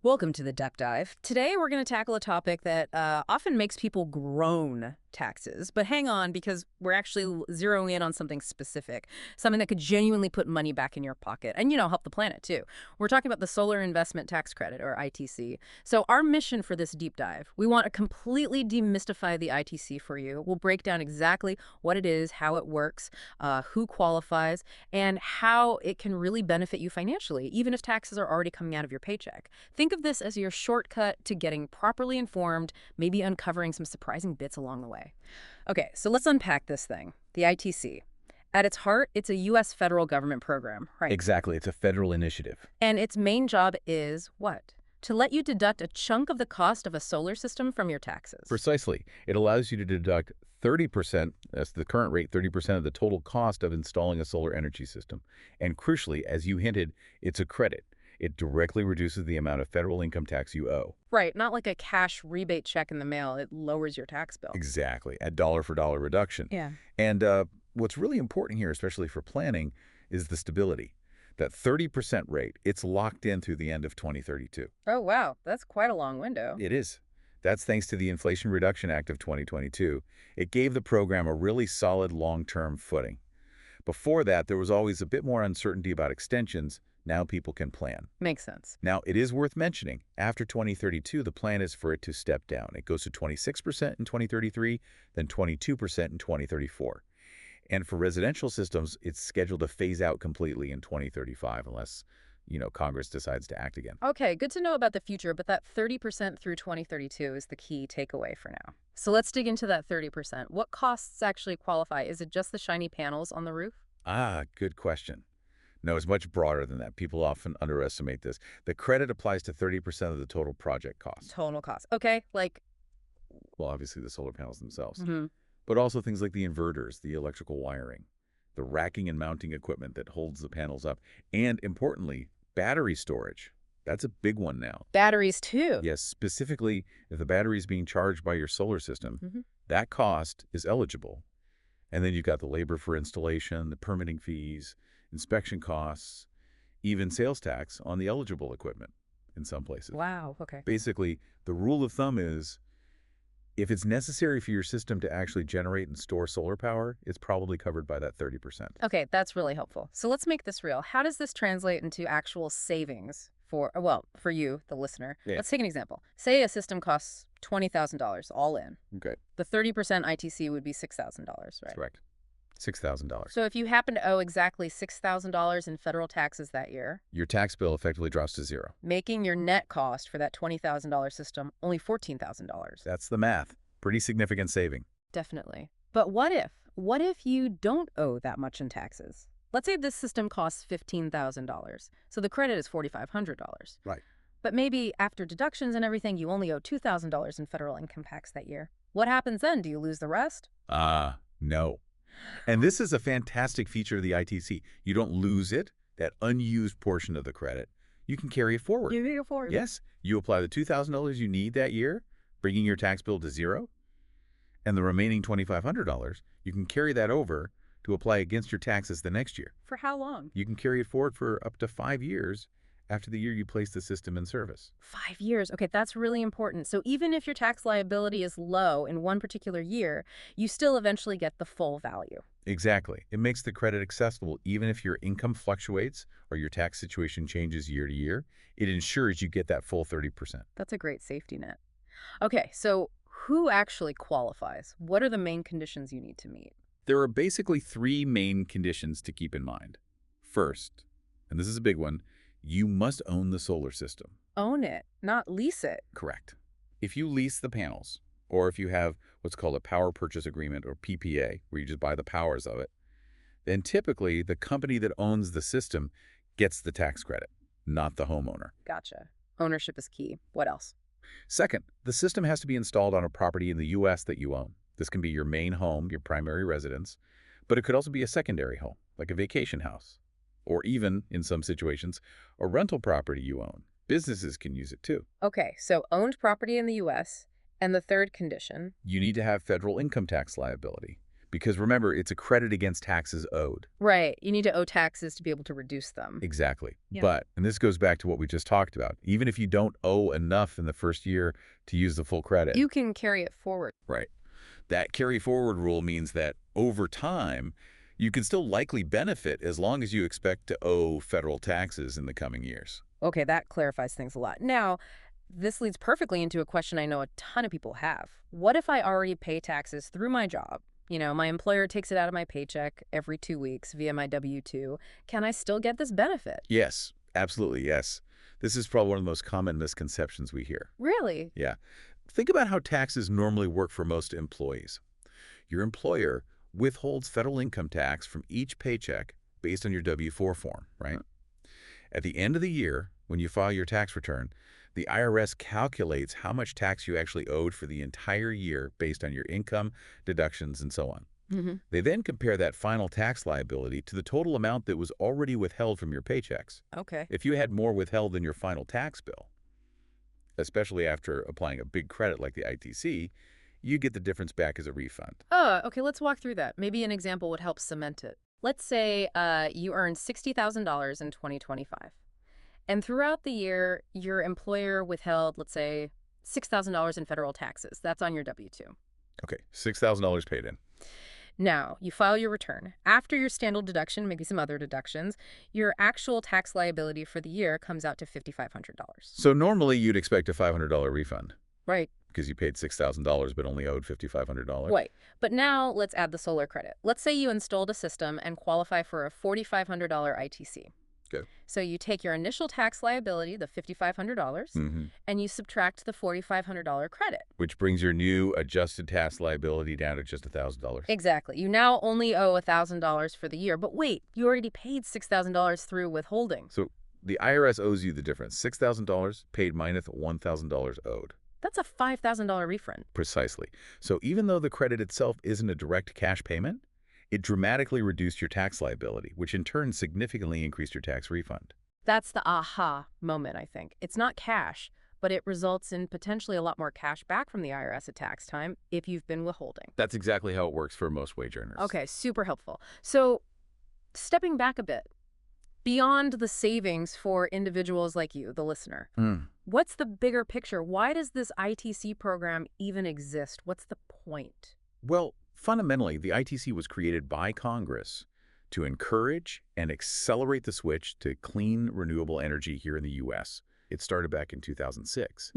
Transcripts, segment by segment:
Welcome to the Deep Dive. Today we're going to tackle a topic that often makes people groan taxes. But hang on, because we're actually zeroing in on something specific, something that could genuinely put money back in your pocket and, help the planet too. We're talking about the Solar Investment Tax Credit, or ITC. So our mission for this deep dive, we want to completely demystify the ITC for you. We'll break down exactly what it is, how it works, who qualifies, and how it can really benefit you financially, even if taxes are already coming out of your paycheck. Think of this as your shortcut to getting properly informed, maybe uncovering some surprising bits along the way. Okay, so let's unpack this thing, the ITC. At its heart, it's a U.S. federal government program, right? Exactly. It's a federal initiative. And its main job is what? To let you deduct a chunk of the cost of a solar system from your taxes. Precisely. It allows you to deduct 30%, that's the current rate, 30% of the total cost of installing a solar energy system. And crucially, as you hinted, it's a credit. It directly reduces the amount of federal income tax you owe. Right, not like a cash rebate check in the mail. It lowers your tax bill. Exactly. A dollar-for-dollar reduction. Yeah. And what's really important here, especially for planning, is the stability. That 30% rate, it's locked in through the end of 2032. Oh, wow. That's quite a long window. It is. That's thanks to the Inflation Reduction Act of 2022. It gave the program a really solid long-term footing. Before that, there was always a bit more uncertainty about extensions. Now people can plan. Makes sense. Now, it is worth mentioning, after 2032, the plan is for it to step down. It goes to 26% in 2033, then 22% in 2034. And for residential systems, it's scheduled to phase out completely in 2035 unless, Congress decides to act again. Okay, good to know about the future, but that 30% through 2032 is the key takeaway for now. So let's dig into that 30%. What costs actually qualify? Is it just the shiny panels on the roof? Ah, good question. No, it's much broader than that. People often underestimate this. The credit applies to 30% of the total project cost. Total cost. Okay, Well, obviously the solar panels themselves, hmm but also things like the inverters, the electrical wiring, the racking and mounting equipment that holds the panels up, and importantly, battery storage. That's a big one now. Batteries too. Yes, specifically, if the battery is being charged by your solar system, hmm that cost is eligible. And then you've got the labor for installation, the permitting fees, inspection costs, even sales tax on the eligible equipment in some places. Wow, okay. Basically, the rule of thumb is if it's necessary for your system to actually generate and store solar power, it's probably covered by that 30%. Okay, that's really helpful. So let's make this real. How does this translate into actual savings for you, the listener? Yeah. Let's take an example. Say a system costs $20,000 all in. Okay, The 30% ITC would be $6,000, right? correct. $6,000. So if you happen to owe exactly $6,000 in federal taxes that year, Your tax bill effectively drops to zero. making your net cost for that $20,000 system only $14,000. That's the math. Pretty significant saving. Definitely. But what if? What if you don't owe that much in taxes? Let's say this system costs $15,000, so the credit is $4,500. Right. But maybe after deductions and everything, you only owe $2,000 in federal income tax that year. What happens then? Do you lose the rest? No. And this is a fantastic feature of the ITC. You don't lose it, that unused portion of the credit. You can carry it forward. You go forward. Yes, you apply the $2,000 you need that year, bringing your tax bill to zero, and the remaining $2,500, you can carry that over to apply against your taxes the next year. For how long? You can carry it forward for up to 5 years after the year you place the system in service. 5 years. Okay, that's really important. So even if your tax liability is low in one particular year, you still eventually get the full value. Exactly. It makes the credit accessible even if your income fluctuates or your tax situation changes year to year. It ensures you get that full 30%. That's a great safety net. Okay, so who actually qualifies? What are the main conditions you need to meet? There are basically 3 main conditions to keep in mind. First, and this is a big one, you must own the solar system. Own it, not lease it. Correct. If you lease the panels, or if you have what's called a power purchase agreement, or PPA, where you just buy the powers of it, then typically the company that owns the system gets the tax credit, not the homeowner. Gotcha. Ownership is key. What else? Second, the system has to be installed on a property in the U.S. that you own. This can be your main home, your primary residence, but it could also be a secondary home, like a vacation house, or even, in some situations, a rental property you own. Businesses can use it too. Okay, so owned property in the U.S., and the third condition. You need to have federal income tax liability, Because remember, it's a credit against taxes owed. Right. You need to owe taxes to be able to reduce them. Exactly. Yeah. But, and this goes back to what we just talked about, even if you don't owe enough in the first year to use the full credit. You can carry it forward. Right. That carry forward rule means that over time, you can still likely benefit as long as you expect to owe federal taxes in the coming years. Okay, that clarifies things a lot. Now, this leads perfectly into a question I know a ton of people have. What if I already pay taxes through my job? My employer takes it out of my paycheck every 2 weeks via my W-2. Can I still get this benefit? Yes, absolutely, yes. This is probably one of the most common misconceptions we hear. Really? Yeah. Think about how taxes normally work for most employees. Your employer withholds federal income tax from each paycheck based on your W-4 form, right? At the end of the year, when you file your tax return, the IRS calculates how much tax you actually owed for the entire year based on your income, deductions, and so on. Mm-hmm. They then compare that final tax liability to the total amount that was already withheld from your paychecks. Okay. If you had more withheld than your final tax bill, especially after applying a big credit like the ITC, you get the difference back as a refund. Oh, okay, let's walk through that. Maybe an example would help cement it. Let's say you earn $60,000 in 2025. And throughout the year, your employer withheld, let's say, $6,000 in federal taxes. That's on your W-2. Okay, $6,000 paid in. Now, you file your return. After your standard deduction, maybe some other deductions, your actual tax liability for the year comes out to $5,500. So normally you'd expect a $500 refund Right. because you paid $6,000 but only owed $5,500. Right. But now let's add the solar credit. Let's say you installed a system and qualify for a $4,500 ITC. Good. So you take your initial tax liability, the $5,500, and you subtract the $4,500 credit. Which brings your new adjusted tax liability down to just $1,000. Exactly. You now only owe $1,000 for the year. But wait, you already paid $6,000 through withholding. So the IRS owes you the difference, $6,000 paid minus $1,000 owed. That's a $5,000 refund. Precisely. So even though the credit itself isn't a direct cash payment, it dramatically reduced your tax liability, which in turn significantly increased your tax refund. That's the aha moment, I think. It's not cash, but it results in potentially a lot more cash back from the IRS at tax time if you've been withholding. That's exactly how it works for most wage earners. Okay, super helpful. So stepping back a bit, beyond the savings for individuals like you, the listener, what's the bigger picture? Why does this ITC program even exist? What's the point? Well, fundamentally, the ITC was created by Congress to encourage and accelerate the switch to clean, renewable energy here in the U.S. It started back in 2006.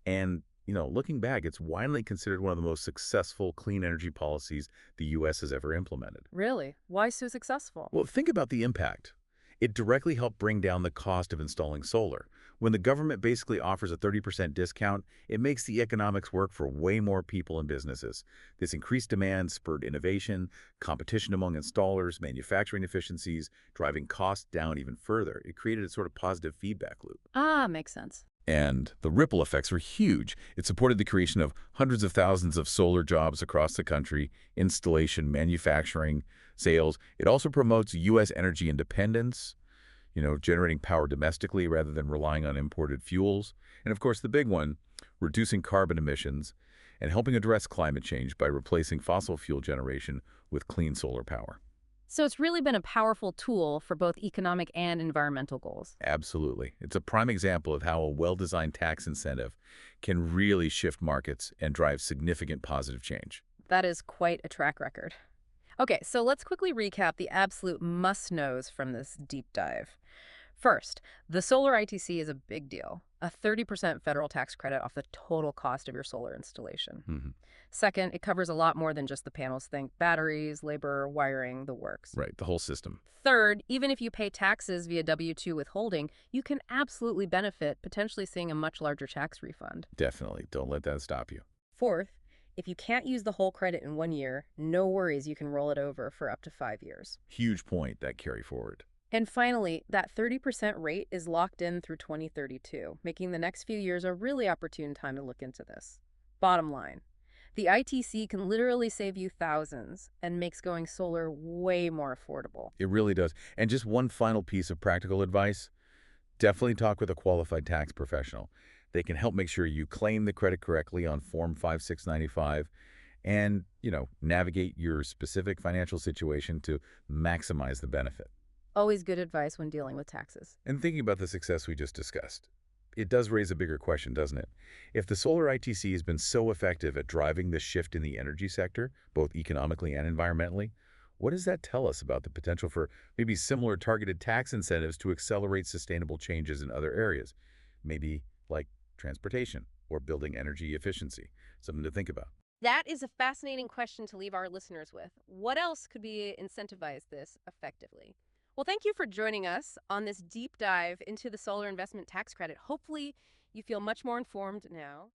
And, looking back, it's widely considered one of the most successful clean energy policies the U.S. has ever implemented. Really? Why so successful? Well, think about the impact. It directly helped bring down the cost of installing solar. When the government basically offers a 30% discount, it makes the economics work for way more people and businesses. This increased demand spurred innovation, competition among installers, manufacturing efficiencies, driving costs down even further. It created a sort of positive feedback loop. Ah, makes sense. And the ripple effects were huge. It supported the creation of hundreds of thousands of solar jobs across the country, installation, manufacturing, sales. It also promotes U.S. energy independence, generating power domestically rather than relying on imported fuels. And of course, the big one, reducing carbon emissions and helping address climate change by replacing fossil fuel generation with clean solar power. So it's really been a powerful tool for both economic and environmental goals. Absolutely. It's a prime example of how a well-designed tax incentive can really shift markets and drive significant positive change. That is quite a track record. Okay, so let's quickly recap the absolute must-knows from this deep dive. First, the solar ITC is a big deal, a 30% federal tax credit off the total cost of your solar installation. Second, it covers a lot more than just the panels. Think batteries, labor, wiring, the works. Right, the whole system. Third, even if you pay taxes via W-2 withholding, you can absolutely benefit, potentially seeing a much larger tax refund. Definitely. Don't let that stop you. Fourth, if you can't use the whole credit in 1 year, no worries, you can roll it over for up to 5 years. Huge point, that carry forward. And finally, that 30% rate is locked in through 2032, making the next few years a really opportune time to look into this. Bottom line, the ITC can literally save you thousands and makes going solar way more affordable. It really does. And just one final piece of practical advice, definitely talk with a qualified tax professional. They can help make sure you claim the credit correctly on Form 5695 and, navigate your specific financial situation to maximize the benefit. Always good advice when dealing with taxes. And thinking about the success we just discussed, it does raise a bigger question, doesn't it? If the solar ITC has been so effective at driving the shift in the energy sector, both economically and environmentally, what does that tell us about the potential for maybe similar targeted tax incentives to accelerate sustainable changes in other areas? Maybe like transportation or building energy efficiency. Something to think about. That is a fascinating question to leave our listeners with. What else could be incentivize this effectively? Well, thank you for joining us on this deep dive into the solar investment tax credit. Hopefully, you feel much more informed now.